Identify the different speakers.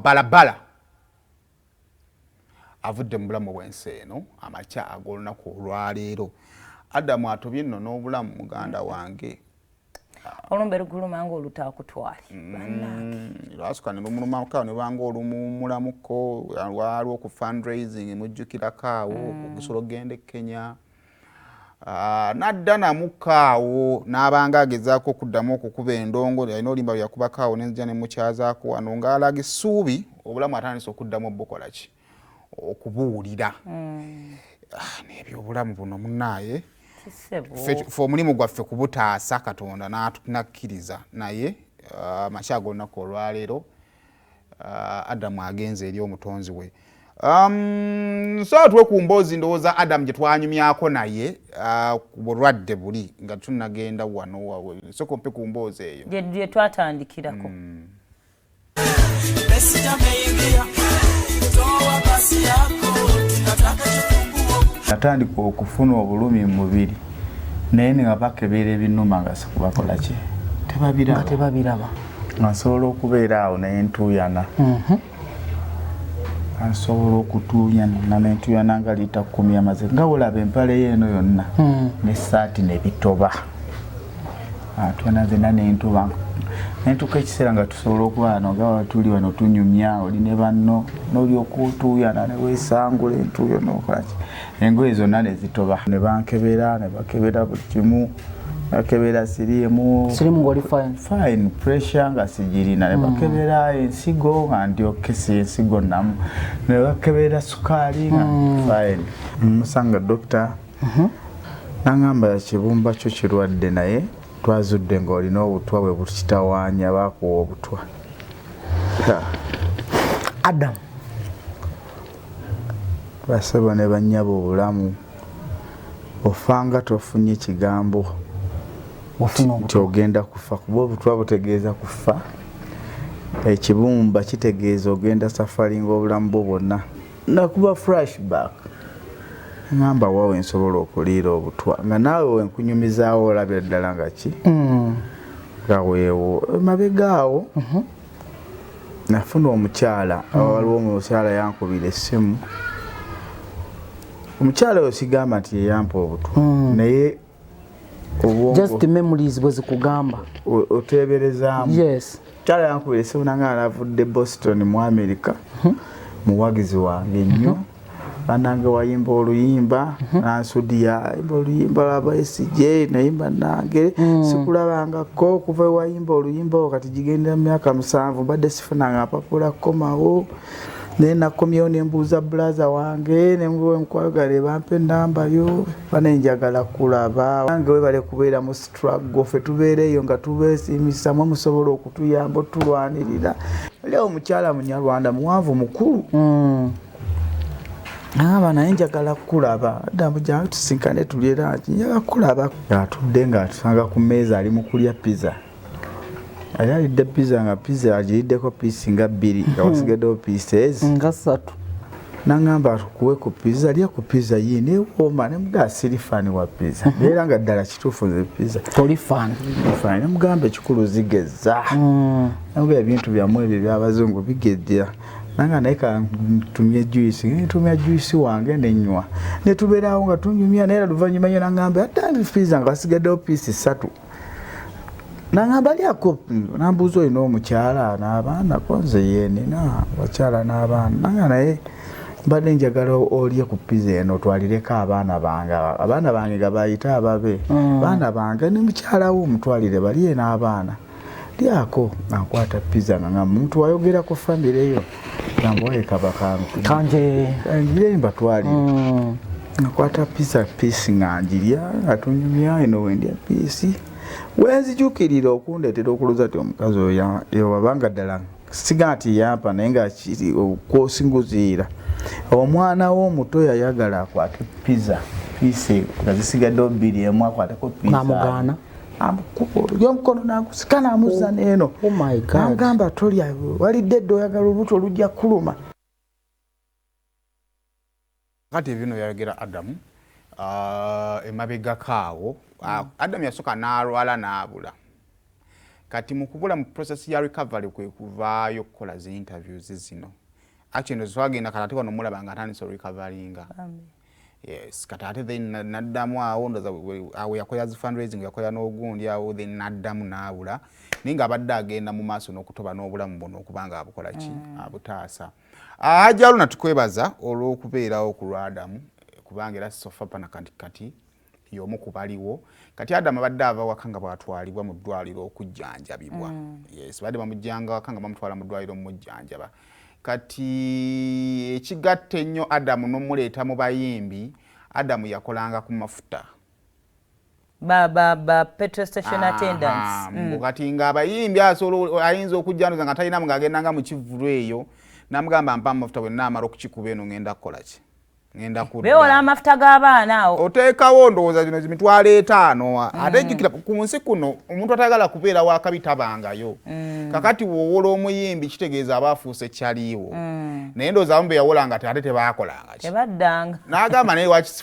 Speaker 1: balabala avudde mu bulamu bw'ensi eno amakya ag'olunaku olwaleero. Adamu atobye nno n'obulamu muganda wange
Speaker 2: olumbe luguluma ng'olutaakutwali
Speaker 1: lwasuka ne lumulumako ne banga olumulamuko waliwo ku fundraising mujjukirako awo okusolo gende Kenya n'adda namukaawo n'abanga agezaako okuddamu okukuba endongo alina olimba yakubako awo n'enzija ne mukyazaako wano ng'alaga essuubi obulamu atandise okuddamu obukola ki okubuwulira n'ebyo obulamu buno munnaaye fe omulimu gwaffe kubutaasa Katonda n'atunakkiriza naye amakya ag'olunaku olwaleero Adamu agenze eri omutonzi we. So tuwe ku Emboozi ndowooza Adamu gye twanyumyako naye ku bulwadde buli nga tunnagenda wano soko mpe ku Emboozi eyo
Speaker 2: gye twatandikirako.
Speaker 3: Natandika okufuna obulumi mu mubiri naye nga bakebera ebinuma nga sikubakola ki tebabiraba nsobola okubeera awo naye ntuyana nsobola okutuuyana nentuyana nga liita 10 amaze nga olaba empale yeeno yonna n'essaati nebitoba atwana zena nentuba nentuka ekiseera nga tusobola okuba wano nga tuli wano tunyumya oli ne banno n'olyoka otuuyana ne weesangula entuuyo n'okola ki engoye zonna ne zitoba ne bankebera ne bakebera buli kimu bakebera sirimu ng'oli fine pressure nga sigirina ne bakebera ensigo nga ndyoke si ensigo namu ne bakebera sukaali nga fine musanga dokita nangamba kibumba kyo kirwadde naye twazudde ng'olina obutwa bwe bukitawaanya baakuwa obutwa.
Speaker 2: Adamu
Speaker 3: basaba ne bannyaba obulamu ofanga tofunye ekigambo nti ogenda kufa kuba obutwa butegeeza kufa ekibumba kitegeeza ogenda safari ng'obulamu bwo bwonna nakuba flashback ngamba waawe nsobola okuliira obutwa nga naawe wenkunyumizaawo olabira ddala nga ki nga weewo mabegaawo nafuna omukyala waliwo omukyala yankubira essimu omukyala oyo sigamba nti yeyampa obutwa naye
Speaker 2: just memories bwe zikugamba
Speaker 3: oteeberezaamu omukyala yankubira essimu nanga alavudde Boston mu America muwagizi wange nnyo banange wayimba oluyimba nansudia yimba oluyimba lwa SJ nayimba nange sikulabangako kuva wayimba oluyimba kati jigenda myaka 7 badde sifunanga apapula komawo ne nakomyewo nembuuza brother wange nemwe nkwagala bampe namba yo banenjagala kulaba wange webale kubeera mu struggle fe tubeereyo nga tubeesimisa mu musobola okutuyamba tulwanirira leo mukyala munyarwanda muwanvu mukulu naye njagala kulaba Adamu jangu tusinkane tulyera njagala kulaba atudde nga atusanga ku mmeeza ali mu kulya pizza alidde pizza nga pizza agiriddeko piisi nga 2 nga wasigaddewo pieces
Speaker 2: nga 3
Speaker 3: nangamba tukuwe ku pizza lya ku pizza yini ewooma ne mugaa siri faani wa pizza era nga ddala kituufu nze pizza
Speaker 2: toli faani
Speaker 3: ne mugamba ekikulu zigeza namugaa ebintu byamu ebyo by'abazungu bigejja nanga naye kantumye juice wange nenywa netubeerawo nga tunyumya naye luvannyuma yo nangamba atange pizza nga wasigaddewo piisi 3 nangamba lyako nambuuza olina omukyala n'abaana konze yenina bakyala n'abaana nanga naye mbadde njagala olye ku pizza eno twalireko abaana bange nga bayita ababe baana bange ne mukyalawo omutwalire balye n'abaana lyako nankwata pizza nga muntu wayogera ku famire yo namboye kabakangu
Speaker 2: kanje
Speaker 3: ngire mbatwali nakwata pizza piece ng'angirya nga tunyumya eno wendya piisi wenzijukirira okundeetera okuluza ti omukazi oyo wabanga ddala siga nti yampa naye nga kiri okwosinguziira omwana w'omuto yayagala akwate pizza piisi nga zisigaddeho 2 emu akwateko pizza
Speaker 2: namugaana
Speaker 3: yomukono nagusikana amuza neeno nagamba tolya walidde edda oyagala olubuto olujja kuluma
Speaker 1: kati bino yayogera Adamu emabegakaawo Adamu yasooka n'alwala n'abula kati mukubula mu process ya recovery kwe kuvaayo okukola zi interviews zino actually twagenda kati wano mulaba nga atandise recoverynga yes kati ate then naddamu awo ndoza awo yakola zi fundraising yakola n'ogundi awo then naddamu naabula ninga abadde agenda mu maaso n'okutoba n'obulamu buno okubanga abukola ki abutaasa ajalo natukwebaza olw'okubeerawo ku Adamu kubanga era sofa pana kati y'omu ku baliwo kati Adamu abadde ava waka nga bwatwalibwa mu ddwaliro okujjanjabibwa yes badde bamujjanga waka nga bamutwala mu ddwaliro mujjanjaba kati ekigatta ennyo Adamu n'omuleeta mu bayimbi Adamu yakolanga ku mafuta
Speaker 2: ba petrol station attendants
Speaker 1: kati nga abayimbi ayinza okujjanuza nga talina ng'agendanga mu kivulu eyo namugamba mpa amafuta bwe naamala okukikuba eno ngenda kukola ki ngenda kudda
Speaker 2: bewola amafuta g'abaana awo
Speaker 1: oteekawo ndowooza zino zimitwalo 5 ate jjukira ku nsi kuno omuntu atayagala kubeera wakabi tabangayo kakati woowola omuyimbi kitegeeza abaafuuse kyaliiwo naye ndowooza abamu be yawolanga ate tebaakolanga ki
Speaker 2: tebaddanga
Speaker 1: n'agamba naye lwaki